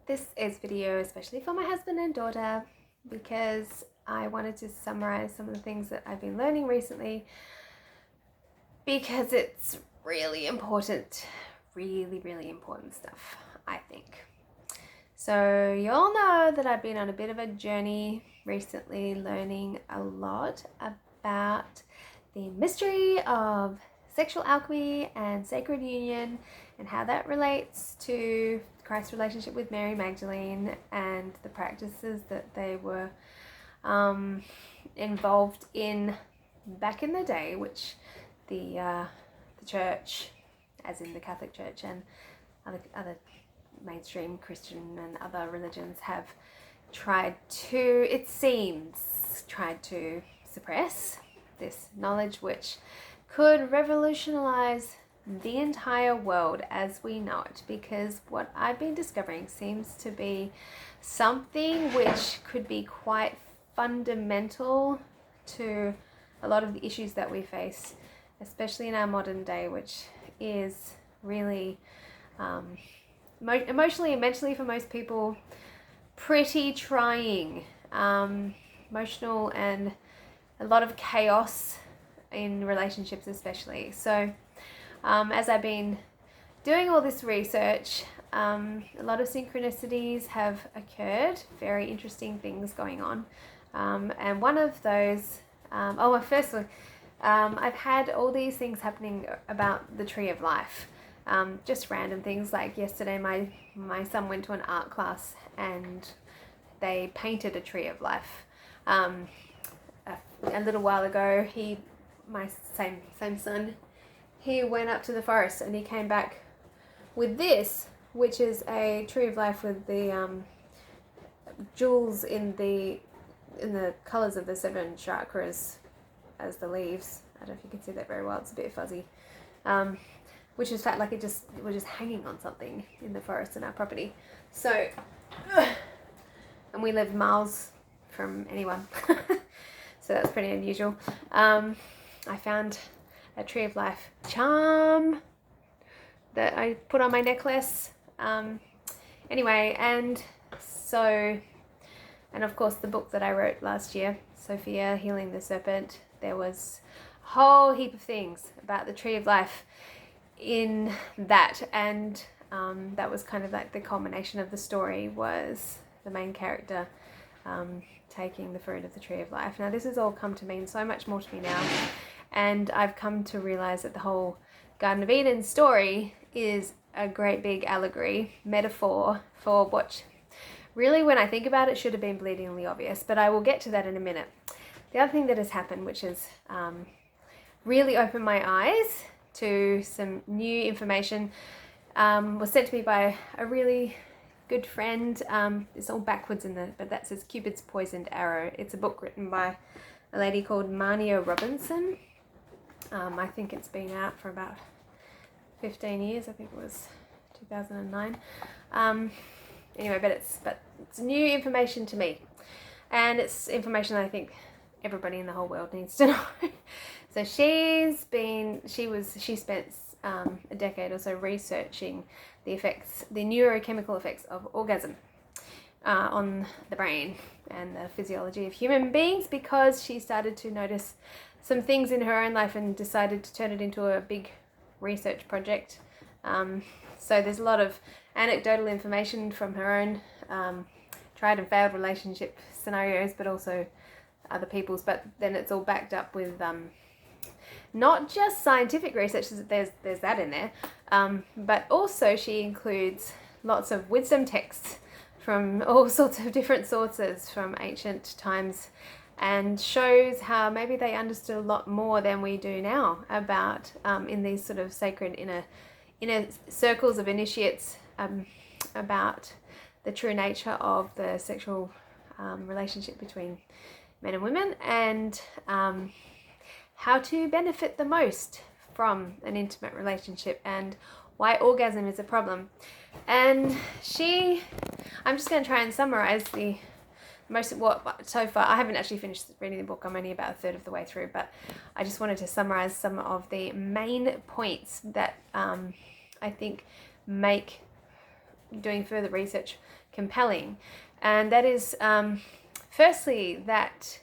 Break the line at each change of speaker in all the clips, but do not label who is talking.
This is video especially for my husband and daughter because I wanted to summarize some of the things that I've been learning recently because it's really important, really important stuff, I think. So you all know that I've been on a bit of a journey recently, learning a lot about the mystery of sexual alchemy and sacred union and how that relates to Christ's relationship with Mary Magdalene and the practices that they were involved in back in the day, which the church, as in the Catholic Church and other mainstream Christian and other religions, have tried to, it seems, tried to suppress this knowledge, which could revolutionize the entire world as we know it, because what I've been discovering seems to be something which could be quite fundamental to a lot of the issues that we face, especially in our modern day, which is really emotionally and mentally for most people pretty trying, emotional, and a lot of chaos in relationships especially. So as I've been doing all this research, a lot of synchronicities have occurred, very interesting things going on. And one of those, firstly, I've had all these things happening about the Tree of Life. Just random things, like yesterday my son went to an art class and they painted a Tree of Life. A little while ago, my same son, he went up to the forest and he came back with this, which is a Tree of Life with the jewels in the colours of the 7 chakras as the leaves. I don't know if you can see that very well, it's a bit fuzzy. Which is fact, like it was just hanging on something in the forest in our property. So, and we live miles from anyone. So that's pretty unusual. I found a Tree of Life charm that I put on my necklace. Anyway, and of course the book that I wrote last year, Sophia, Healing the Serpent, there was a whole heap of things about the Tree of Life in that, and that was kind of like the culmination of the story, was the main character taking the fruit of the Tree of Life. Now this has all come to mean so much more to me now, and I've come to realize that the whole Garden of Eden story is a great big allegory, metaphor for what really, when I think about it, should have been bleedingly obvious, but I will get to that in a minute. The other thing that has happened, which has really opened my eyes to some new information, was sent to me by a really good friend. It's all backwards but that says Cupid's Poisoned Arrow. It's a book written by a lady called Marnia Robinson. I think it's been out for about 15 years. I think it was 2009. Anyway, but it's new information to me, and it's information that I think everybody in the whole world needs to know. So she spent a decade or so researching the neurochemical effects of orgasm on the brain and the physiology of human beings, because she started to notice some things in her own life and decided to turn it into a big research project. So there's a lot of anecdotal information from her own tried and failed relationship scenarios, but also other people's, but then it's all backed up with not just scientific research, there's that in there, but also she includes lots of wisdom texts from all sorts of different sources from ancient times, and shows how maybe they understood a lot more than we do now about in these sort of sacred inner circles of initiates, about the true nature of the sexual relationship between men and women, and how to benefit the most from an intimate relationship, and why orgasm is a problem. And I'm just going to try and summarize the most of what so far. I haven't actually finished reading the book, I'm only about a third of the way through, but I just wanted to summarize some of the main points that I think make doing further research compelling, and that is firstly that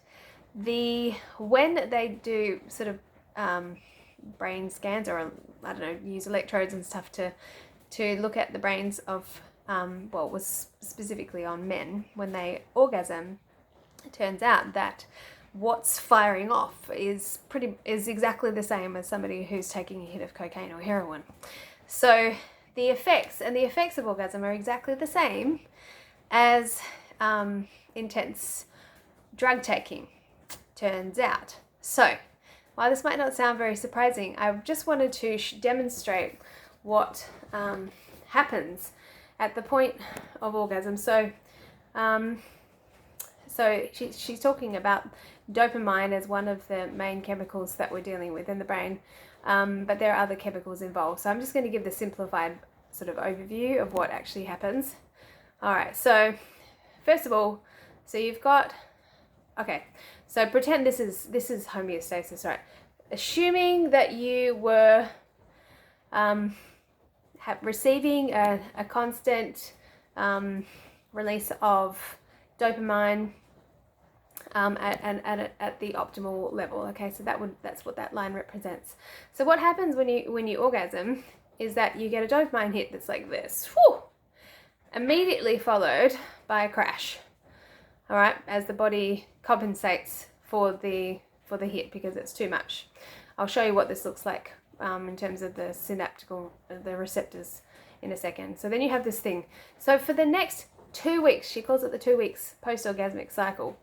when they do sort of brain scans, or I don't know, use electrodes and stuff to look at the brains of well, it was specifically on men when they orgasm, it turns out that what's firing off is exactly the same as somebody who's taking a hit of cocaine or heroin. So the effects of orgasm are exactly the same as intense drug taking, turns out. So while this might not sound very surprising, I just wanted to demonstrate what happens at the point of orgasm. So she's talking about dopamine as one of the main chemicals that we're dealing with in the brain, but there are other chemicals involved. So I'm just going to give the simplified sort of overview of what actually happens. All right, so first of all, so you've got, okay, so pretend this is homeostasis, right? Assuming that you were receiving a constant release of dopamine at the optimal level. Okay, so that's what that line represents. So what happens when you orgasm is that you get a dopamine hit that's like this, whew, immediately followed by a crash. All right, as the body compensates for the hit because it's too much. I'll show you what this looks like in terms of the the receptors in a second. So then you have this thing. So for the next 2 weeks, she calls it the 2 weeks post-orgasmic cycle,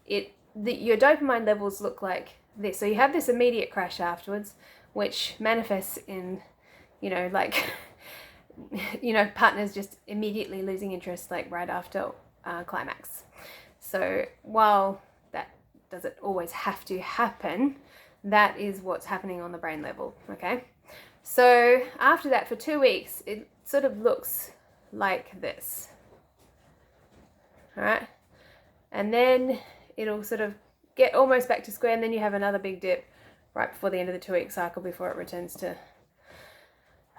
your dopamine levels look like this. So you have this immediate crash afterwards, which manifests in, like, partners just immediately losing interest, like right after climax. So while that doesn't always have to happen, that is what's happening on the brain level, okay? So after that, for 2 weeks, it sort of looks like this, all right? And then it'll sort of get almost back to square, and then you have another big dip right before the end of the 2 week cycle before it returns to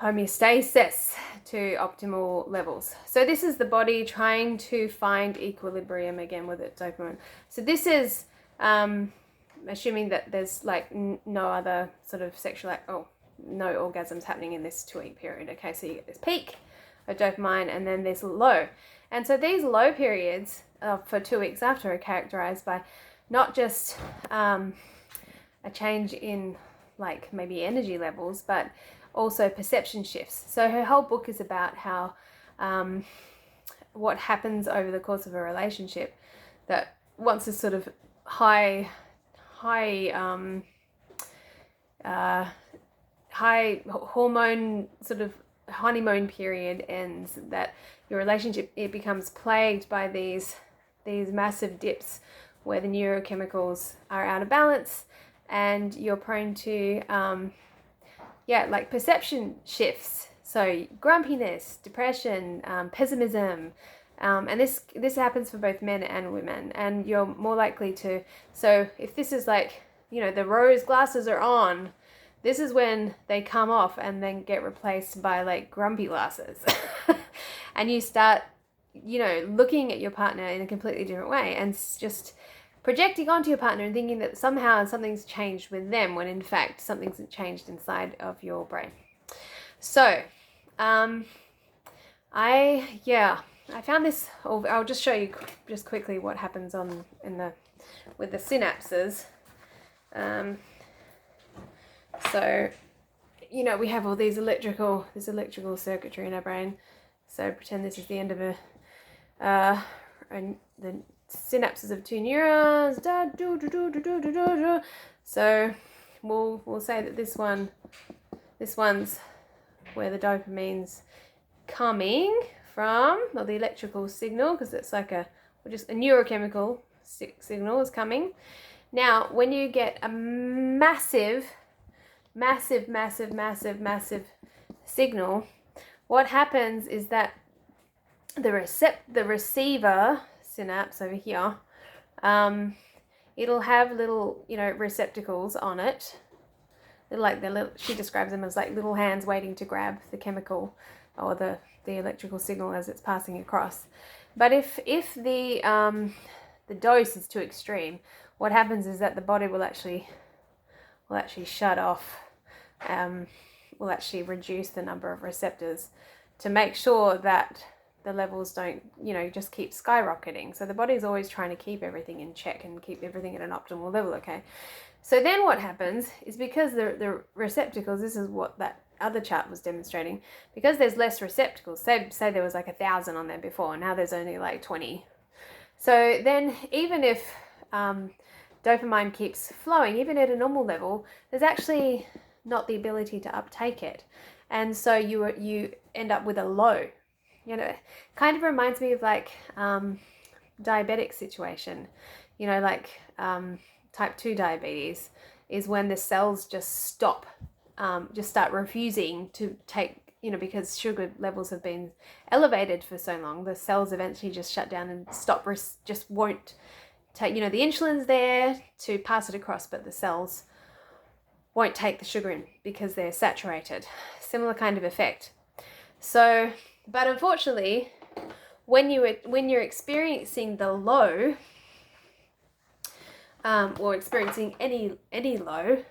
homeostasis, to optimal levels. So this is the body trying to find equilibrium again with its dopamine. So this is assuming that there's like no other sort of no orgasms happening in this 2 week period. Okay, so you get this peak of dopamine and then this low. And so these low periods for 2 weeks after are characterized by not just a change in like maybe energy levels, but also perception shifts. So her whole book is about how what happens over the course of a relationship, that once this sort of high hormone sort of honeymoon period ends, that your relationship, it becomes plagued by these massive dips where the neurochemicals are out of balance and you're prone to like perception shifts. So grumpiness, depression, pessimism, and this happens for both men and women, and you're more likely to, so if this is like, the rose glasses are on, this is when they come off and then get replaced by like grumpy glasses. And you start, looking at your partner in a completely different way and just projecting onto your partner and thinking that somehow something's changed with them, when in fact something's changed inside of your brain. So I found this. I'll just show you just quickly what happens with the synapses. So we have all this electrical circuitry in our brain. So pretend this is the end of the synapses of two neurons. So we'll say that this one's where the dopamine's coming from, or the electrical signal, because it's like just a neurochemical signal is coming. Now, when you get a massive signal, what happens is that the receiver synapse over here, it'll have little, receptacles on it. They're like she describes them as like little hands waiting to grab the chemical or the the electrical signal as it's passing across. But if the dose is too extreme, what happens is that the body will actually shut off, will actually reduce the number of receptors to make sure that the levels don't, just keep skyrocketing. So the body's always trying to keep everything in check and keep everything at an optimal level, okay? So then what happens is, because the receptacles, this is what that other chart was demonstrating, because there's less receptacles, say there was like 1,000 on there before, now there's only like 20. So then even if dopamine keeps flowing, even at a normal level, there's actually not the ability to uptake it. And so you end up with a low. Kind of reminds me of like diabetic situation, like type 2 diabetes is when the cells just stop, just start refusing to take, because sugar levels have been elevated for so long, the cells eventually just shut down and stop, just won't take, the insulin's there to pass it across, but the cells won't take the sugar in because they're saturated. Similar kind of effect. So, but unfortunately, when you're experiencing the low, or experiencing any low,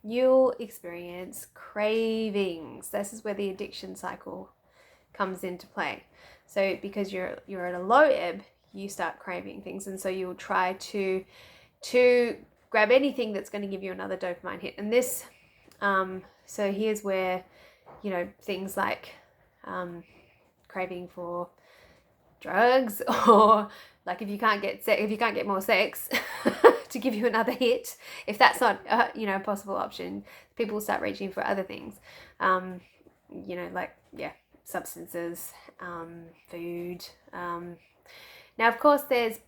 you'll experience cravings. This is where the addiction cycle comes into play. So because you're at a low ebb, you start craving things, and so you'll try to grab anything that's going to give you another dopamine hit. And this, so here's where, things like craving for drugs, or like if you can't get more sex to give you another hit, if that's not a possible option, people start reaching for other things, substances, food. Now of course there's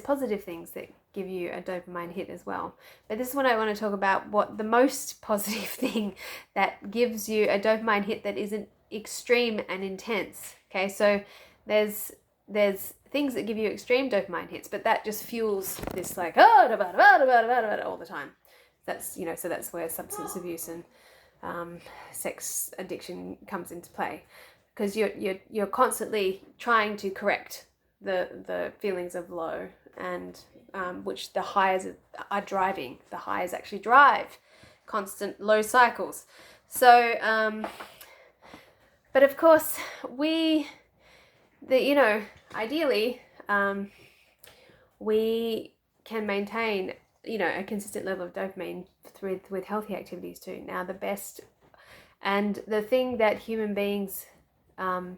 positive things that give you a dopamine hit as well, but this is what I want to talk about, what the most positive thing that gives you a dopamine hit that isn't extreme and intense. Okay, so there's things that give you extreme dopamine hits, but that just fuels this like all the time. That's so that's where substance abuse and sex addiction comes into play, because you're constantly trying to correct the feelings of low, and which the highs are driving. The highs actually drive constant low cycles. So but of course ideally we can maintain a consistent level of dopamine with healthy activities too. Now the best and the thing that human beings are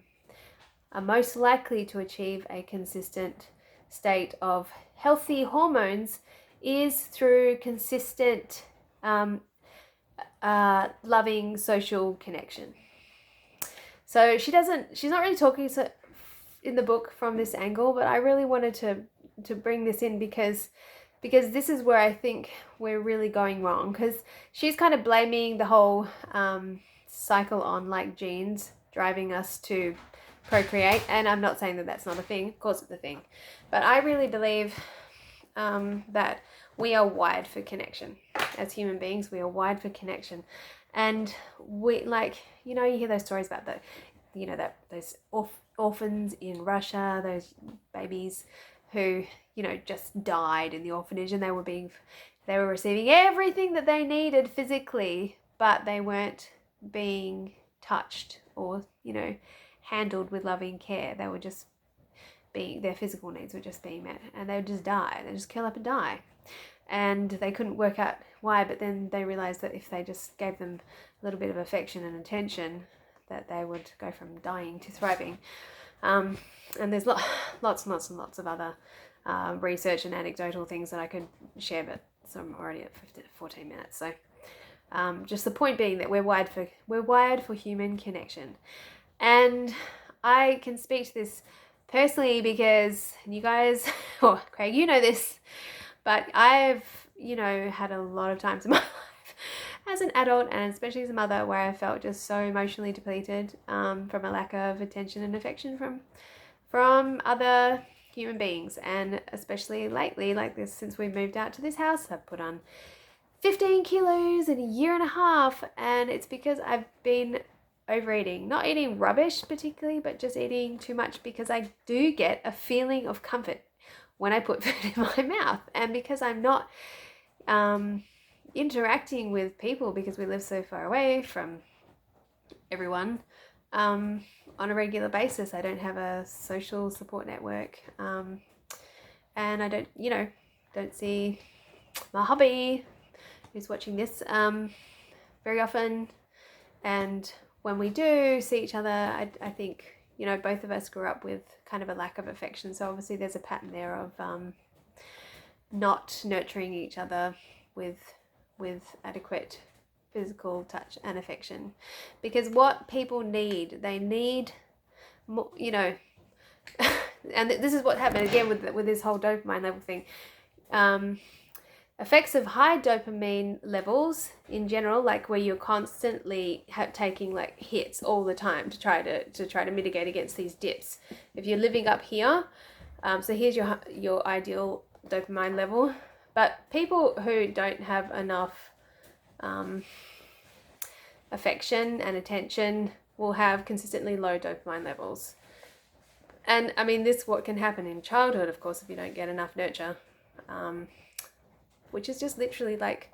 most likely to achieve a consistent state of healthy hormones is through consistent loving social connection. So she's not really talking in the book from this angle, but I really wanted to bring this in because this is where I think we're really going wrong, because she's kind of blaming the whole cycle on like genes driving us to procreate, and I'm not saying that that's not a thing. Of course it's a thing, but I really believe that we are wired for connection. As human beings, we are wired for connection. And we you hear those stories about those orphans in Russia, those babies who, just died in the orphanage, and they were receiving everything that they needed physically, but they weren't being touched or, handled with loving care. They were just their physical needs were just being met, and they would just die. They just kill up and die. And they couldn't work out why, but then they realized that if they just gave them a little bit of affection and attention, that they would go from dying to thriving. And there's lots and lots of other research and anecdotal things that I could share, but so I'm already at 14 minutes. So just the point being that we're wired for human connection. And I can speak to this personally because you guys, Craig, you know this, but I've, had a lot of times in my life as an adult, and especially as a mother, where I felt just so emotionally depleted from a lack of attention and affection from other human beings. And especially lately, like this, since we moved out to this house, I've put on 15 kilos in a year and a half, and it's because I've been overeating, not eating rubbish particularly, but just eating too much, because I do get a feeling of comfort when I put food in my mouth. And because I'm not interacting with people, because we live so far away from everyone on a regular basis, I don't have a social support network, and I don't see my hubby, who's watching this, very often. And when we do see each other, I think, both of us grew up with kind of a lack of affection. So obviously there's a pattern there of not nurturing each other with adequate physical touch and affection. Because what people need, they need more, and this is what happened again with this whole dopamine level thing. Effects of high dopamine levels in general, like where you're constantly taking like hits all the time to try to mitigate against these dips. If you're living up here, so here's your ideal dopamine level. But people who don't have enough affection and attention will have consistently low dopamine levels. And I mean, what can happen in childhood, of course, if you don't get enough nurture, which is just literally like,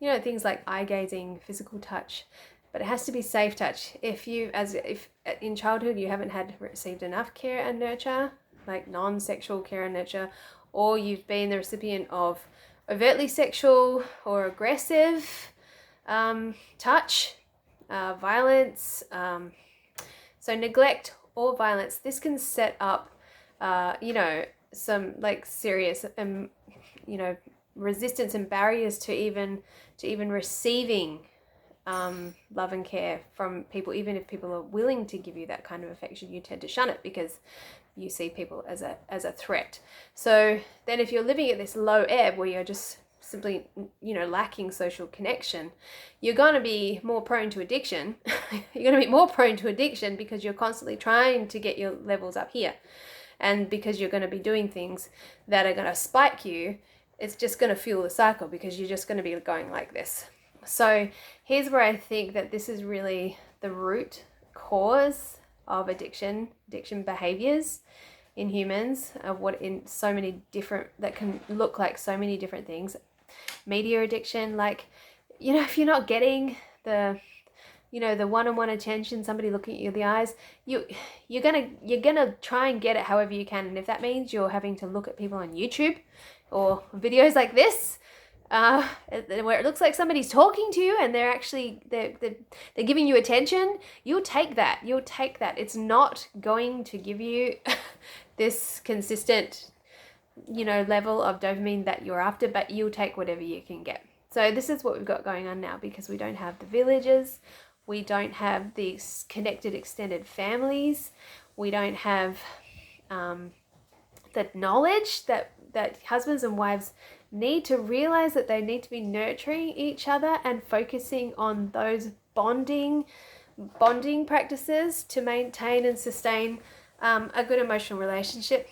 things like eye gazing, physical touch, but it has to be safe touch. If in childhood you haven't received enough care and nurture, like non-sexual care and nurture, or you've been the recipient of overtly sexual or aggressive touch, violence, so neglect or violence, this can set up, some like serious, resistance and barriers to even receiving love and care from people. Even if people are willing to give you that kind of affection, you tend to shun it because you see people as a threat. So then if you're living at this low ebb where you're just simply lacking social connection, you're going to be more prone to addiction. You're going to be more prone to addiction because you're constantly trying to get your levels up here, and because you're going to be doing things that are going to spike you. It's just going to fuel the cycle because you're just going to be going like this. So here's where I think that this is really the root cause of addiction behaviors in humans, of what in so many different, that can look like so many different things. Media addiction, like, if you're not getting the one-on-one attention, somebody looking at you in the eyes, you're gonna try and get it however you can. And if that means you're having to look at people on YouTube or videos like this, where it looks like somebody's talking to you and they're giving you attention, you'll take that. It's not going to give you this consistent, level of dopamine that you're after, but you'll take whatever you can get. So this is what we've got going on now, because we don't have the villages, we don't have the connected extended families, we don't have the knowledge that husbands and wives need to realize that they need to be nurturing each other and focusing on those bonding practices to maintain and sustain a good emotional relationship.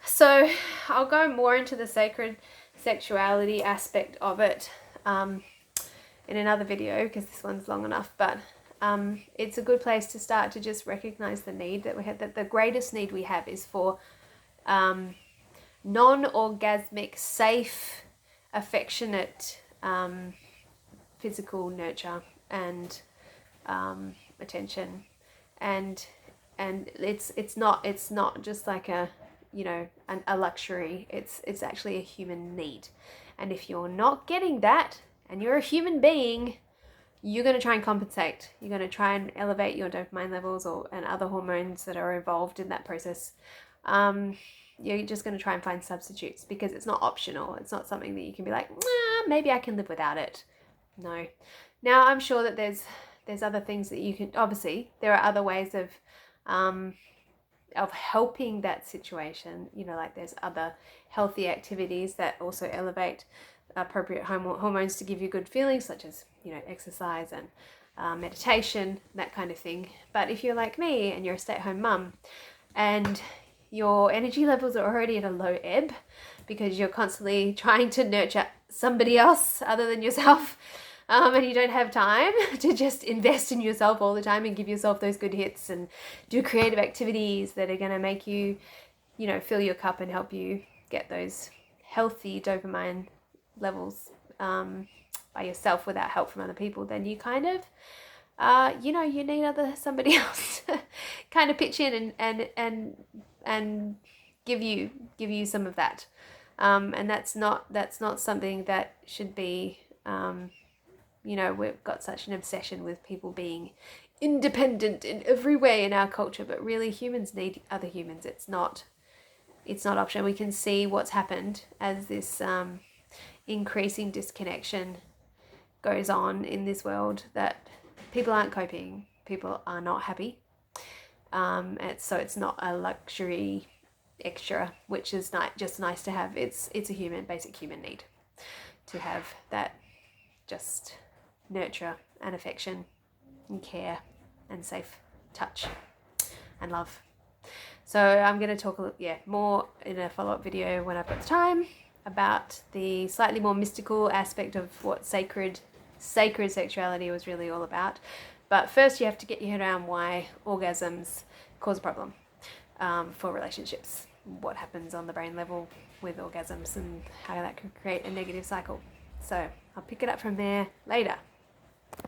So I'll go more into the sacred sexuality aspect of it in another video, because this one's long enough, but it's a good place to start to just recognize the need that we have, that the greatest need we have is for non-orgasmic, safe, affectionate physical nurture and attention, and it's not just like a luxury. It's actually a human need. And if you're not getting that, and you're a human being, you're going to try and compensate. You're going to try and elevate your dopamine levels and other hormones that are involved in that process. You're just going to try and find substitutes, because it's not optional. It's not something that you can be like, maybe I can live without it. No. Now, I'm sure that there's other things that you can, obviously, there are other ways of helping that situation. Like there's other healthy activities that also elevate appropriate hormones to give you good feelings, such as, exercise and meditation, that kind of thing. But if you're like me and you're a stay-at-home mum and your energy levels are already at a low ebb because you're constantly trying to nurture somebody else other than yourself, and you don't have time to just invest in yourself all the time and give yourself those good hits and do creative activities that are going to make you, you know, fill your cup and help you get those healthy dopamine levels by yourself without help from other people, then you kind of you know, you need somebody else to kind of pitch in and give you some of that, and that's not something that should be, you know, we've got such an obsession with people being independent in every way in our culture, but really humans need other humans. It's not optional. We can see what's happened as this increasing disconnection goes on in this world, that people aren't coping, people are not happy, so it's not a luxury extra, which is just nice to have. It's a basic human need to have that just nurture and affection and care and safe touch and love. So I'm going to talk more in a follow-up video when I've got the time about the slightly more mystical aspect of what sacred sexuality was really all about. But first you have to get your head around why orgasms cause a problem for relationships, what happens on the brain level with orgasms and how that can create a negative cycle. So I'll pick it up from there later.